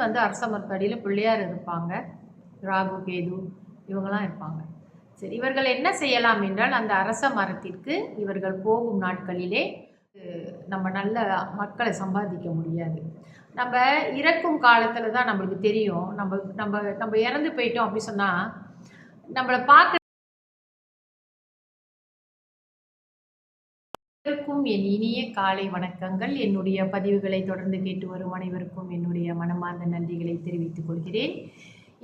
வந்து அரச மரத்தடியில் பிள்ளையார் இருப்பாங்க. ராகு கேது இவங்களாம் இருப்பாங்க. சரி, இவர்கள் என்ன செய்யலாம் என்றால் அந்த அரச மரத்திற்கு இவர்கள் போகும் நாட்களிலே நம்ம நல்ல மக்களை சம்பாதிக்க முடியாது. நம்ம இறக்கும் காலத்தில் தான் நம்மளுக்கு தெரியும். நம்ம நம்ம நம்ம இறந்து போயிட்டோம் அப்படி சொன்னால் நம்மளை பார்க்க என் இனிய காலை வணக்கங்கள். என்னுடைய பதிவுகளை தொடர்ந்து கேட்டு வரும் அனைவருக்கும் என்னுடைய மனமார்ந்த நன்றிகளை தெரிவித்துக் கொள்கிறேன்.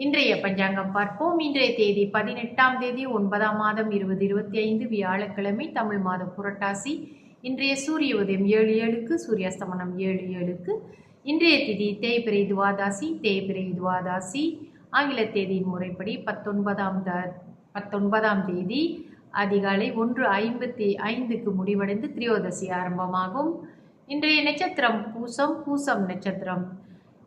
இன்றைய பஞ்சாங்கம் பார்ப்போம். இன்றைய தேதி 18ஆம் தேதி 9ஆம் மாதம் 2025 வியாழக்கிழமை, தமிழ் மாதம் புரட்டாசி. இன்றைய சூரிய உதயம் 7:07க்கு, சூரியாஸ்தமனம் 7:07க்கு. இன்றைய திதி தேய்பிறை துவாதாசி. ஆங்கில தேதியின் முறைப்படி 19ஆம் தேதி அதிகாலை 1:55க்கு முடிவடைந்து திரியோதசி ஆரம்பமாகும். இன்றைய நட்சத்திரம் பூசம் நட்சத்திரம்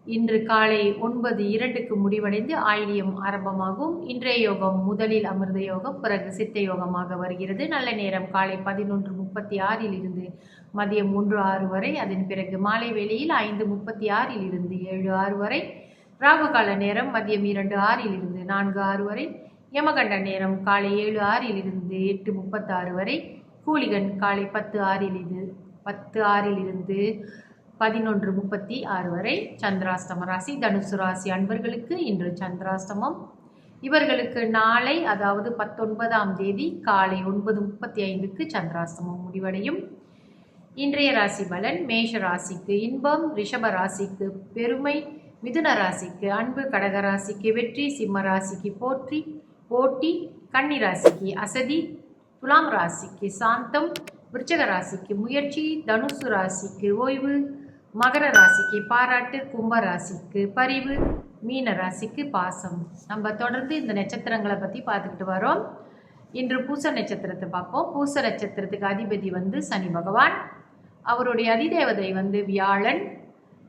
இன்று காலை 9:02க்கு முடிவடைந்து ஆயிலியம் ஆரம்பமாகும். இன்றைய யோகம் முதலில் அமிர்த யோகம், பிறகு சித்த யோகமாக வருகிறது. நல்ல நேரம் காலை 11:36 மதியம் 1:06 வரை. அதன் பிறகு மாலை வேளையில் 5:36 7:06 வரை. ராகு கால நேரம் மதியம் 2:06 4:06 வரை. யமகண்ட நேரம் காலை 7:06 8:36 வரை. கூலிகன் காலை 10:06 11:36 வரை. சந்திராஷ்டம ராசி தனுசு ராசி அன்பர்களுக்கு இன்று சந்திராஷ்டமம். இவர்களுக்கு நாளை, அதாவது 19ஆம் தேதி காலை 9:35க்கு சந்திராஷ்டமம் முடிவடையும். இன்றைய ராசி பலன்: மேஷ ராசிக்கு இன்பம், ரிஷப ராசிக்கு பெருமை, மிதுன ராசிக்கு அன்பு, கடக ராசிக்கு வெற்றி, சிம்ம ராசிக்கு போட்டி, கன்னி ராசிக்கு அசதி, துலாம் ராசிக்கு சாந்தம், விருச்சக ராசிக்கு முயற்சி, தனுசு ராசிக்கு ஓய்வு, மகர ராசிக்கு பாராட்டு, கும்ப ராசிக்கு பரிவு, மீன ராசிக்கு பாசம். நம்ம தொடர்ந்து இந்த நட்சத்திரங்களை பற்றி பார்த்துக்கிட்டு வரோம். இன்று பூச நட்சத்திரத்தை பார்ப்போம். பூச நட்சத்திரத்துக்கு அதிபதி வந்து சனி பகவான். அவருடைய அதிதேவதை வந்து வியாழன்.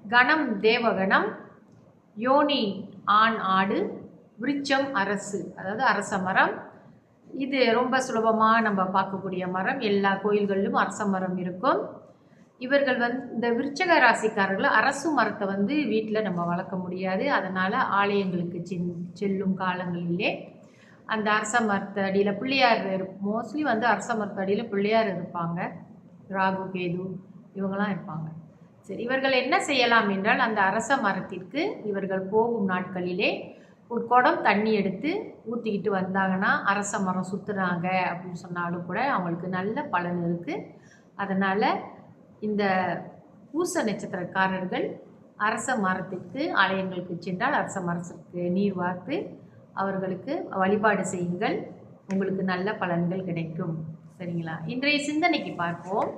கணம் தேவகணம், யோனி ஆண் ஆடு, விருச்சம் அரசு, அதாவது அரச மரம். இது ரொம்ப சுலபமாக நம்ம பார்க்கக்கூடிய மரம். எல்லா கோயில்களிலும் அரச மரம் இருக்கும். இவர்கள் வந்து இந்த விருச்சக ராசிக்காரர்கள் அரசு மரத்தை வந்து வீட்டில் நம்ம வளர்க்க முடியாது. அதனால் ஆலயங்களுக்கு செல்லும் காலங்களிலே அந்த அரச மரத்தடியில் பிள்ளையார் மோஸ்ட்லி வந்து அரச மரத்தடியில் பிள்ளையார் இருப்பாங்க. ராகு கேது இவங்களாம் இருப்பாங்க. சரி, இவர்கள் என்ன செய்யலாம் என்றால் அந்த அரச மரத்திற்கு இவர்கள் போகும் நாட்களிலே ஒரு குடம் தண்ணி எடுத்து ஊற்றிக்கிட்டு வந்தாங்கன்னா, அரச மரம் சுற்றுறாங்க அப்படின்னு சொன்னாலும் கூட அவங்களுக்கு நல்ல பலன் இருக்குது. அதனால் இந்த பூச நட்சத்திரக்காரர்கள் அரச மரத்திற்கு ஆலயங்களுக்கு சென்றால் அரச மரத்திற்கு நீர் வார்த்து அவர்களுக்கு வழிபாடு செய்யுங்கள். உங்களுக்கு நல்ல பலன்கள் கிடைக்கும். சரிங்களா? இன்றைய சிந்தனைக்கு பார்ப்போம்.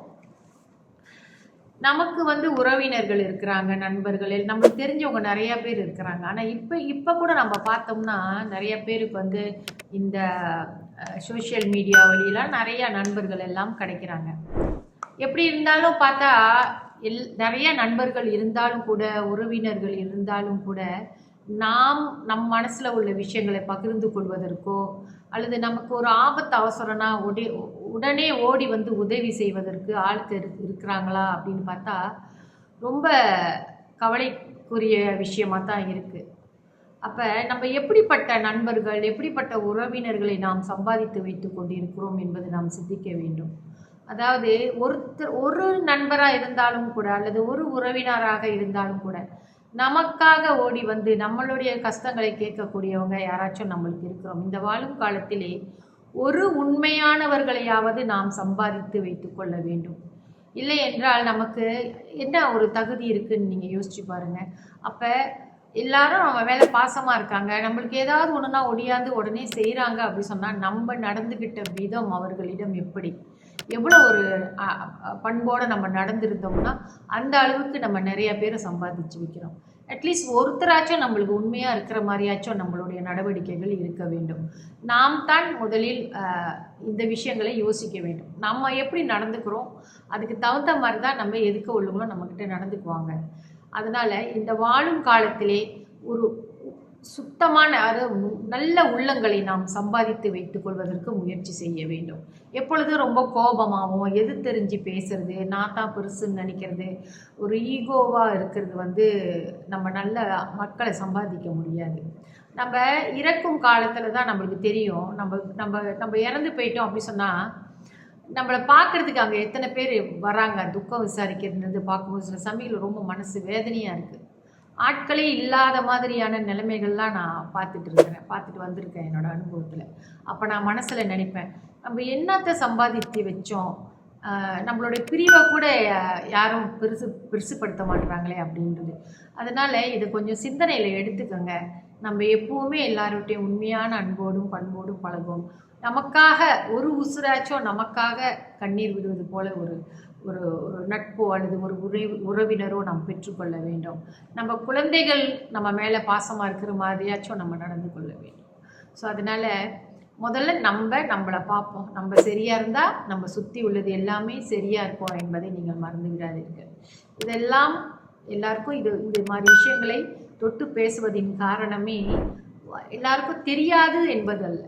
நமக்கு வந்து உறவினர்கள் இருக்கிறாங்க, நண்பர்கள், நம்மளுக்கு தெரிஞ்சவங்க நிறைய பேர் இருக்கிறாங்க. ஆனால் இப்போ கூட நம்ம பார்த்தோம்னா நிறைய பேருக்கு வந்து இந்த சோஷியல் மீடியா வழியெல்லாம் நிறையா நண்பர்கள் எல்லாம் கிடைக்கிறாங்க. எப்படி இருந்தாலும் பார்த்தா நிறைய நண்பர்கள் இருந்தாலும் கூட, உறவினர்கள் இருந்தாலும் கூட, நம் மனசில் உள்ள விஷயங்களை பகிர்ந்து கொள்வதற்கோ அல்லது நமக்கு ஒரு ஆபத்து அவசரம்னா உடனே ஓடி வந்து உதவி செய்வதற்கு ஆட்கள் இருக்கிறாங்களா அப்படின்னு பார்த்தா ரொம்ப கவலைக்குரிய விஷயமாக தான் இருக்குது. அப்போ நம்ம எப்படிப்பட்ட நண்பர்கள், எப்படிப்பட்ட உறவினர்களை நாம் சம்பாதித்து வைத்து கொண்டிருக்கிறோம் என்பது நாம் சிந்திக்க வேண்டும். அதாவது ஒரு நண்பராக இருந்தாலும் கூட அல்லது ஒரு உறவினராக இருந்தாலும் கூட நமக்காக ஓடி வந்து நம்மளுடைய கஷ்டங்களை கேட்கக்கூடியவங்க யாராச்சும் நம்மளுக்கு இருக்கிறோம். இந்த வாழும் காலத்திலே ஒரு உண்மையானவர்களையாவது நாம் சம்பாதித்து வைத்து கொள்ள வேண்டும். இல்லை என்றால் நமக்கு என்ன ஒரு தகுதி இருக்குன்னு நீங்கள் யோசிச்சு பாருங்கள். அப்போ எல்லாரும் நம்ம மேலே பாசமாக இருக்காங்க, நம்மளுக்கு ஏதாவது ஒன்றுனா ஒடியாந்து உடனே செய்கிறாங்க அப்படி சொன்னால் நம்ம நடந்துக்கிட்ட விதம் அவர்களிடம் எவ்வளோ ஒரு பண்போடு நம்ம நடந்திருந்தோம்னா அந்த அளவுக்கு நம்ம நிறைய பேரை சம்பாதிச்சு வைக்கிறோம். அட்லீஸ்ட் ஒருத்தராச்சும் நம்மளுக்கு உண்மையாக இருக்கிற மாதிரியாச்சும் நம்மளுடைய நடவடிக்கைகள் இருக்க வேண்டும். நாம் தான் முதலில் இந்த விஷயங்களை யோசிக்க வேண்டும். நம்ம எப்படி நடந்துக்கிறோம் அதுக்கு தகுந்த மாதிரி தான் நம்ம எதுக்க உள்ளவங்களும் நம்மக்கிட்ட நடந்துக்குவாங்க. அதனால் இந்த வாழும் காலத்திலே ஒரு சுத்தமான நல்ல உள்ளங்களை நாம் சம்பாதித்து வைத்துக் கொள்வதற்கு முயற்சி செய்ய வேண்டும். எப்பொழுதும் ரொம்ப கோபமாகவும் எது தெரிஞ்சு பேசுறது, நான் தான் பெருசுன்னு நினைக்கிறது, ஒரு ஈகோவாக இருக்கிறது நம்ம நல்ல மக்களை சம்பாதிக்க முடியாது. நம்ம இறக்கும் காலத்தில் தான் நம்மளுக்கு தெரியும். நம்ம நம்ம நம்ம இறந்து போயிட்டோம் அப்படி சொன்னால் நம்மளை பார்க்குறதுக்கு அங்கே எத்தனை பேர் வராங்க. துக்கம் விசாரிக்கிறது பார்க்கும்போது சில சமயங்கள் ரொம்ப மனசு வேதனையாக இருக்குது. ஆட்களே இல்லாத மாதிரியான நிலைமைகள்லாம் நான் பார்த்துட்டு வந்திருக்கேன் என்னோடய அனுபவத்தில். அப்போ நான் மனசில் நினைப்பேன், நம்ம என்னத்தை சம்பாதித்து வச்சோம், நம்மளுடைய பிரிவை கூட யாரும் பெருசுப்படுத்த மாட்டுறாங்களே அப்படின்றது. அதனால் இதை கொஞ்சம் சிந்தனையில் எடுத்துக்கோங்க. நம்ம எப்போவுமே எல்லார்கிட்டையும் உண்மையான அன்போடும் பண்போடும் பழகும். நமக்காக ஒரு உசுராச்சும் நமக்காக கண்ணீர் விடுவது போல ஒரு ஒரு ஒரு நட்போ அல்லது ஒரு உறவினரோ நாம் பெற்றுக்கொள்ள வேண்டும். நம்ம குழந்தைகள் நம்ம மேலே பாசமாக இருக்கிற மாதிரியாச்சும் நம்ம நடந்து கொள்ள வேண்டும். ஸோ அதனால் முதல்ல நம்மளை பார்ப்போம். நம்ம சரியாக இருந்தால் நம்ம சுற்றி உள்ளது எல்லாமே சரியாக இருக்கும் என்பதை நீங்கள் மறந்து விடாதீர்கள். இதெல்லாம் எல்லாருக்கும் இது மாதிரி விஷயங்களை தொட்டு பேசுவதின் காரணமே எல்லாருக்கும் தெரியாது என்பதல்ல,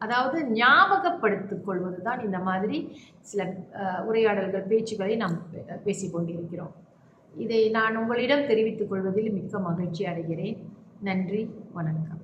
அதாவது ஞாபகப்படுத்திக் கொள்வது தான் இந்த மாதிரி சில உரையாடல்கள் பேச்சுக்களை நாம் பேசிக்கொண்டிருக்கிறோம். இதை நான் உங்களிடம் தெரிவித்துக் கொள்வதில் மிக்க மகிழ்ச்சி அடைகிறேன். நன்றி, வணக்கம்.